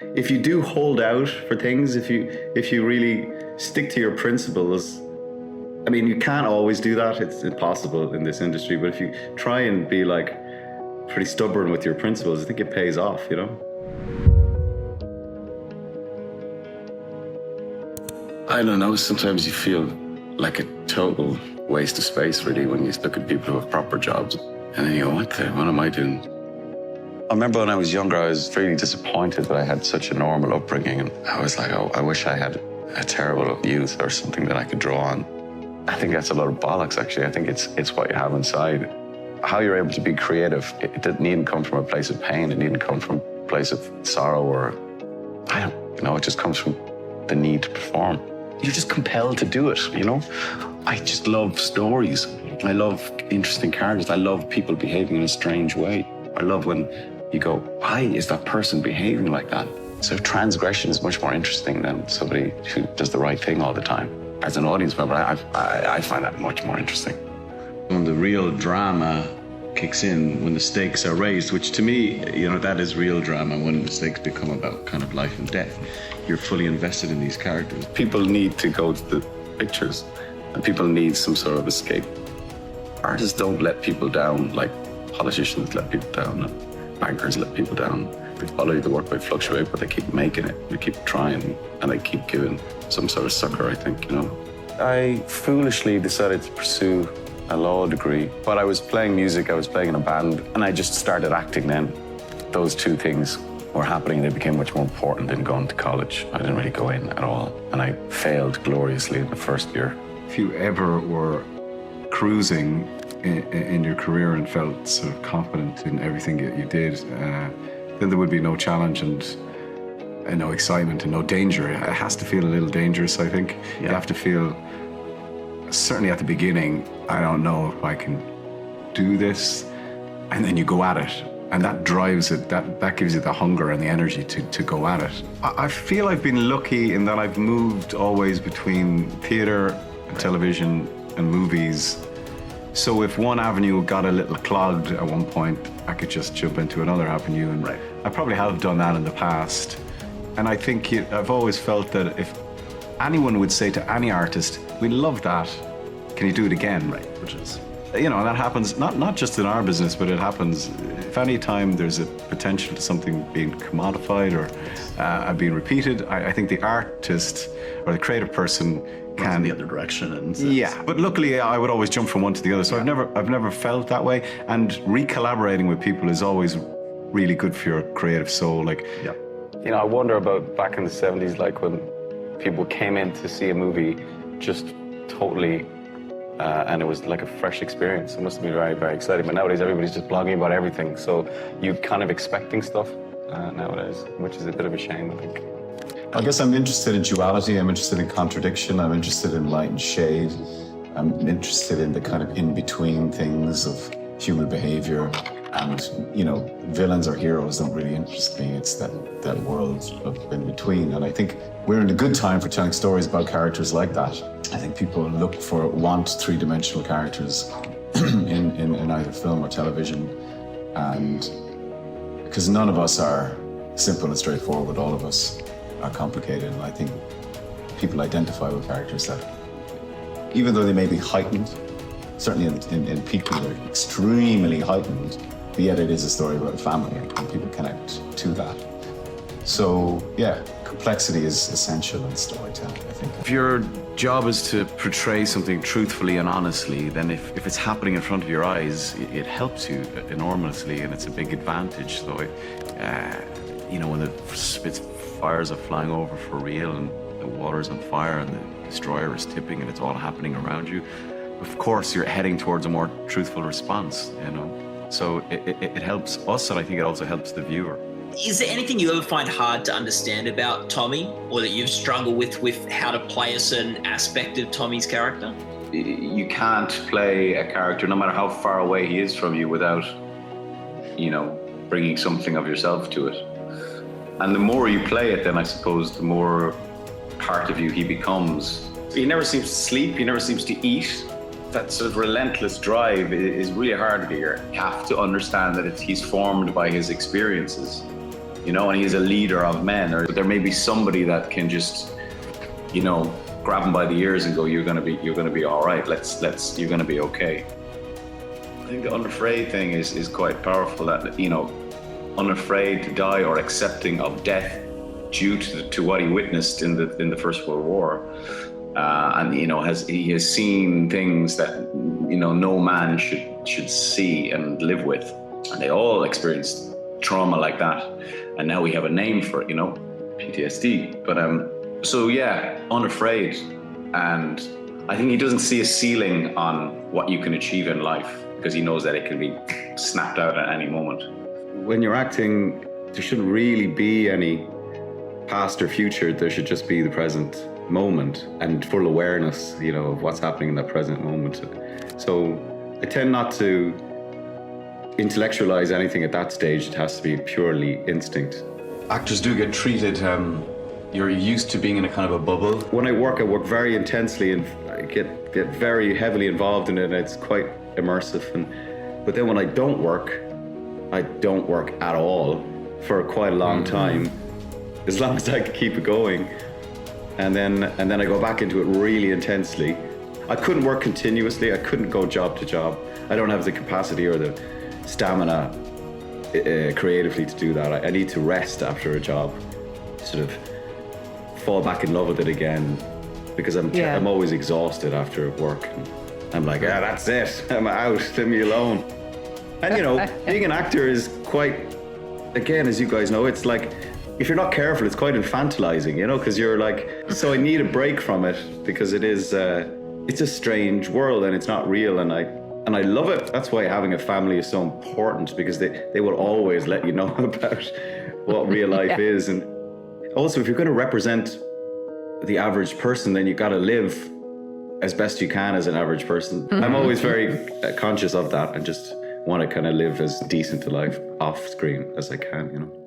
If you do hold out for things, if you really stick to your principles, I mean, you can't always do that. It's impossible in this industry. But if you try and be like pretty stubborn with your principles, I think it pays off, you know? I don't know, sometimes you feel like a total waste of space, really, when you look at people who have proper jobs. And then you go, what am I doing? I remember when I was younger, I was really disappointed that I had such a normal upbringing. And I was like, oh, I wish I had a terrible youth or something that I could draw on. I think that's a lot of bollocks, actually. I think it's what you have inside. How you're able to be creative, it needn't come from a place of pain. It needn't come from a place of sorrow or, I don't know, it just comes from the need to perform. You're just compelled to do it, you know? I just love stories. I love interesting characters. I love people behaving in a strange way. I love when you go, why is that person behaving like that? So transgression is much more interesting than somebody who does the right thing all the time. As an audience member, I find that much more interesting. When the real drama kicks in, when the stakes are raised, which to me, you know, that is real drama, when the stakes become about kind of life and death. You're fully invested in these characters. People need to go to the pictures, and people need some sort of escape. Artists don't let people down like politicians let people down, and bankers let people down. The quality of the work might fluctuate, but they keep making it, they keep trying, and they keep giving some sort of sucker, I think, you know. I foolishly decided to pursue a law degree. While I was playing music, I was playing in a band, and I just started acting then. Those two things were happening. They became much more important than going to college. I didn't really go in at all, and I failed gloriously in the first year. If you ever were cruising in your career and felt sort of confident in everything that you did, then there would be no challenge and no excitement and no danger. It has to feel a little dangerous, I think. Yeah. You have to feel, certainly at the beginning, I don't know if I can do this, and then you go at it. And that drives it, that gives you the hunger and the energy to go at it. I feel I've been lucky in that I've moved always between theatre and television and movies. So if one avenue got a little clogged at one point, I could just jump into another avenue. And I probably have done that in the past. And I think I've always felt that if anyone would say to any artist, we love that, can you do it again? Right, which is, you know, and that happens not just in our business, but it happens if any time there's a potential to something being commodified or being repeated. I think the artist or the creative person can the other direction, and yeah. But luckily, I would always jump from one to the other. So yeah. I've never felt that way. And re-collaborating with people is always really good for your creative soul. Like, yeah. You know, I wonder about back in the 70s, like when people came in to see a movie, just totally. And it was like a fresh experience. It must have been very, very exciting. But nowadays, everybody's just blogging about everything. So you're kind of expecting stuff nowadays, which is a bit of a shame, I think. I guess I'm interested in duality. I'm interested in contradiction. I'm interested in light and shade. I'm interested in the kind of in-between things of human behavior. And, you know, villains or heroes don't really interest me. It's that world of in-between. And I think we're in a good time for telling stories about characters like that. I think people want three-dimensional characters in either film or television. And because none of us are simple and straightforward, all of us are complicated. And I think people identify with characters that, even though they may be heightened, certainly in people they're extremely heightened, but yet it is a story about a family and people connect to that. So yeah, complexity is essential in storytelling, I think. If your job is to portray something truthfully and honestly, then if it's happening in front of your eyes, it helps you enormously, and it's a big advantage. So, you know, when the fires are flying over for real and the water's on fire and the destroyer is tipping and it's all happening around you, of course you're heading towards a more truthful response, you know. So it helps us, and I think it also helps the viewer. Is there anything you ever find hard to understand about Tommy, or that you've struggled with how to play a certain aspect of Tommy's character? You can't play a character, no matter how far away he is from you, without, you know, bringing something of yourself to it. And the more you play it, then I suppose the more part of you he becomes. He never seems to sleep, he never seems to eat. That sort of relentless drive is really hard to hear. You have to understand that he's formed by his experiences. you know, and he's a leader of men. Or there may be somebody that can just, you know, grab him by the ears and go, you're gonna be all right. You're gonna be okay. I think the unafraid thing is quite powerful. That, you know, unafraid to die or accepting of death due to what he witnessed in the First World War, and you know, he has seen things that, you know, no man should see and live with, and they all experienced trauma like that, and now we have a name for it, you know, PTSD. But so yeah, unafraid, and I think he doesn't see a ceiling on what you can achieve in life because he knows that it can be snapped out at any moment. When you're acting, there shouldn't really be any past or future. There should just be the present moment and full awareness, you know, of what's happening in that present moment. So I tend not to intellectualize anything at that stage. It has to be purely instinct. Actors do get treated, you're used to being in a kind of a bubble. When I work very intensely and I get very heavily involved in it, and it's quite immersive. But then when I don't work at all for quite a long time, as long as I can keep it going. And then I go back into it really intensely. I couldn't work continuously. I couldn't go job to job. I don't have the capacity or the stamina creatively to do that. I need to rest after a job, sort of fall back in love with it again, because I'm always exhausted after work. I'm like, that's it. I'm out. Leave me alone. And you know, being an actor is quite, again, as you guys know, it's like, if you're not careful, it's quite infantilizing, you know, because you're like, so I need a break from it because it is, it's a strange world and it's not real, and I love it. That's why having a family is so important, because they will always let you know about what real life is. And also, if you're going to represent the average person, then you got to live as best you can as an average person. I'm always very conscious of that and just want to kind of live as decent a life off screen as I can, you know.